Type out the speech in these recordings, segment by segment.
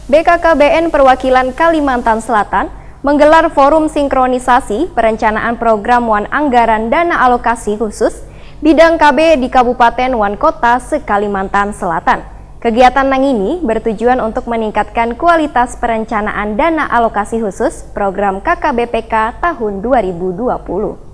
BKKBN Perwakilan Kalimantan Selatan menggelar forum sinkronisasi perencanaan program Wan Anggaran Dana Alokasi Khusus bidang KB di Kabupaten Wan Kota se-Kalimantan Selatan. Kegiatan ini bertujuan untuk meningkatkan kualitas perencanaan dana alokasi khusus program KKBPK tahun 2020.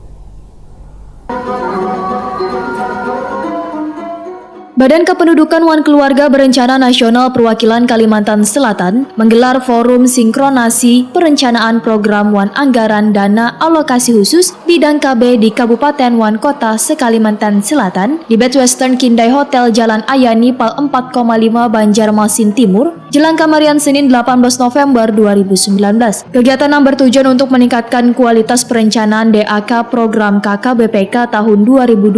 Badan Kependudukan Wan Keluarga Berencana Nasional Perwakilan Kalimantan Selatan menggelar forum sinkronasi perencanaan program Wan Anggaran Dana Alokasi Khusus bidang KB di Kabupaten Wan Kota se-Kalimantan Selatan di Bed Western Kindai Hotel Jalan Ayani Pal 4,5 Banjarmasin Timur, Jelang Kamarian Senin 18 November 2019. Kegiatan yang bertujuan untuk meningkatkan kualitas perencanaan DAK program KKBPK tahun 2020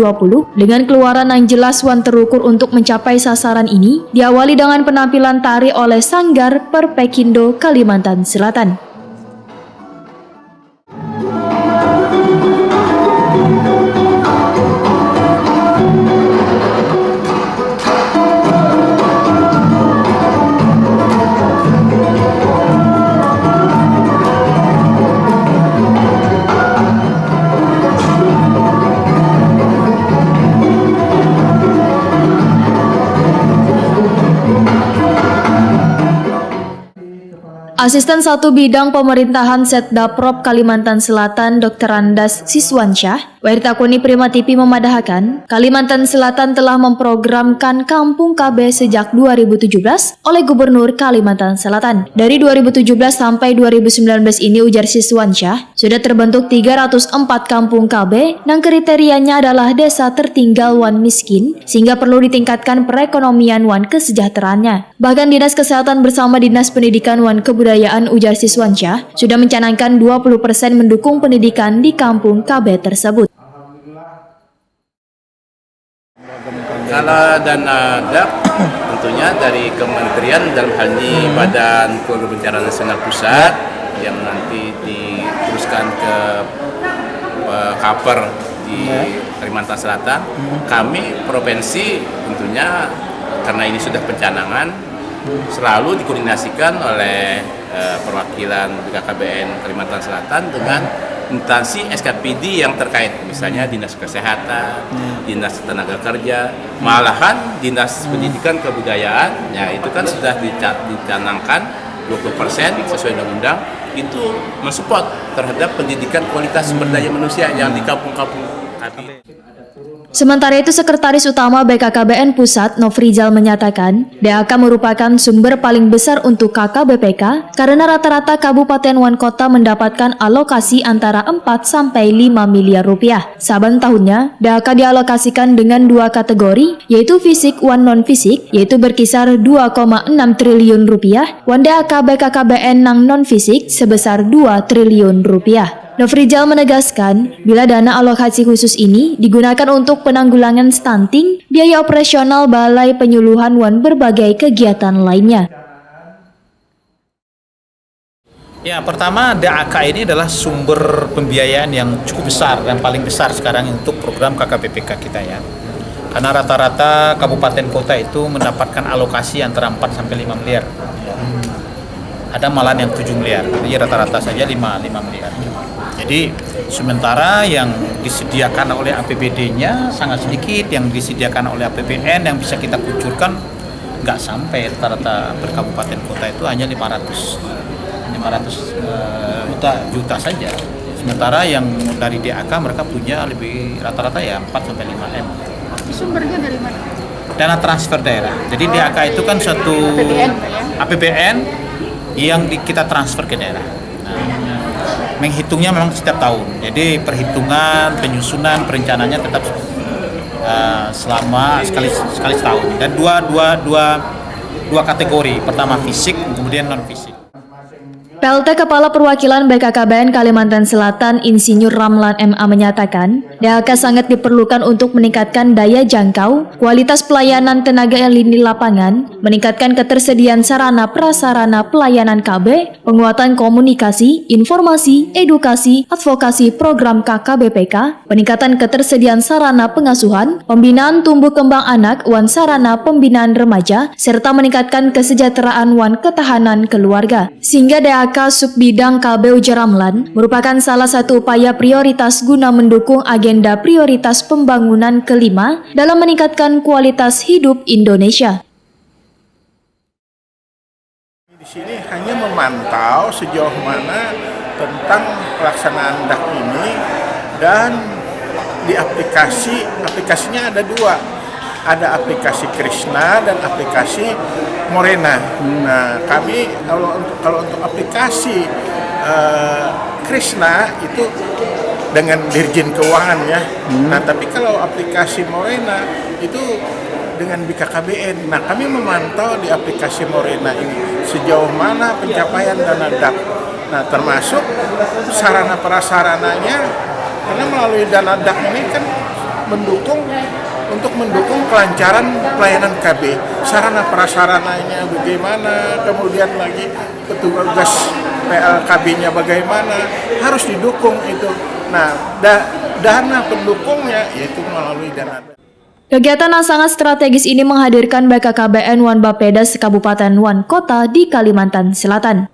dengan keluaran yang jelas wan terukur untuk mencapai sasaran ini diawali dengan penampilan tari oleh Sanggar Perpekindo Kalimantan Selatan. Asisten 1 Bidang Pemerintahan Setdaprop Kalimantan Selatan Dr. Andas Siswansyah, Wairtakuni Prima TV memadahkan, Kalimantan Selatan telah memprogramkan Kampung KB sejak 2017 oleh Gubernur Kalimantan Selatan. Dari 2017 sampai 2019 ini, ujar Siswansyah, sudah terbentuk 304 Kampung KB yang kriterianya adalah desa tertinggal wan miskin, sehingga perlu ditingkatkan perekonomian wan kesejahteraannya. Bahkan Dinas Kesehatan bersama Dinas Pendidikan wan Kebudayaan, ujar Siswansyah, sudah mencanangkan 20% mendukung pendidikan di kampung KB tersebut. Kalau dana DAK tentunya dari kementerian, dalam hal ini Badan Keluarga Berencana Nasional Pusat yang nanti diteruskan ke Kaper di Kalimantan Selatan. Kami provinsi tentunya karena ini sudah pencanangan selalu dikoordinasikan oleh perwakilan BKKBN Kalimantan Selatan dengan instansi SKPD yang terkait, misalnya Dinas Kesehatan, Dinas Tenaga Kerja, malahan Dinas Pendidikan Kebudayaan, ya itu kan sudah dicanangkan 20% sesuai undang-undang, itu mensupport terhadap pendidikan kualitas sumber daya manusia yang di kampung-kampung kami. Sementara itu, Sekretaris Utama BKKBN Pusat Nofrizal menyatakan, DAK merupakan sumber paling besar untuk KKBPK karena rata-rata Kabupaten Wan Kota mendapatkan alokasi antara 4-5 miliar rupiah. Saban tahunnya, DAK dialokasikan dengan 2 kategori, yaitu fisik wan non-fisik, yaitu berkisar 2,6 triliun rupiah, wan DAK BKKBN nang non-fisik sebesar 2 triliun rupiah. Nofrizal menegaskan, bila dana alokasi khusus ini digunakan untuk penanggulangan stunting, biaya operasional balai penyuluhan wan berbagai kegiatan lainnya. Ya, pertama DAK ini adalah sumber pembiayaan yang cukup besar dan paling besar sekarang untuk program KKBPK kita ya. Karena rata-rata kabupaten kota itu mendapatkan alokasi antara 4-5 miliar. Ada malah yang 7 miliar, jadi rata-rata saja 5 miliar. Jadi sementara yang disediakan oleh APBD-nya sangat sedikit, yang disediakan oleh APBN yang bisa kita kucurkan nggak sampai, rata-rata berkabupaten kota itu hanya 500 juta saja. Sementara yang dari DAK mereka punya lebih rata-rata ya 4-5 M. Sumbernya dari mana? Dana transfer daerah. Jadi DAK itu kan suatu APBN yang kita transfer ke daerah. Menghitungnya memang setiap tahun, jadi perhitungan, penyusunan, perencanaannya tetap selama sekali setahun. Dan dua kategori, pertama fisik, kemudian non fisik. PLT Kepala Perwakilan BKKBN Kalimantan Selatan Insinyur Ramlan MA menyatakan, DHK sangat diperlukan untuk meningkatkan daya jangkau, kualitas pelayanan tenaga lini lapangan, meningkatkan ketersediaan sarana prasarana pelayanan KB, penguatan komunikasi, informasi, edukasi, advokasi program KKBPK, peningkatan ketersediaan sarana pengasuhan, pembinaan tumbuh kembang anak, wan sarana pembinaan remaja, serta meningkatkan kesejahteraan wan ketahanan keluarga. Sehingga DHK Subbidang KB ujar Ramlan merupakan salah satu upaya prioritas guna mendukung agenda prioritas pembangunan kelima dalam meningkatkan kualitas hidup Indonesia. Di sini hanya memantau sejauh mana tentang pelaksanaan DAK ini, dan di aplikasinya ada dua. Ada aplikasi Krishna dan aplikasi Morena. Nah, kami kalau untuk aplikasi Krishna itu dengan Dirjen Keuangan ya. Nah, tapi kalau aplikasi Morena itu dengan BKKBN. Nah, kami memantau di aplikasi Morena ini sejauh mana pencapaian dana DAK. Nah, termasuk sarana prasarananya, karena melalui dana DAK ini kan untuk mendukung kelancaran pelayanan KB, sarana prasarananya bagaimana, kemudian lagi petugas PLKB-nya bagaimana, harus didukung itu. Nah, dana pendukungnya yaitu melalui dana. Kegiatan yang sangat strategis ini menghadirkan BKKBN Wan Bapeda Kabupaten Wan Kota di Kalimantan Selatan.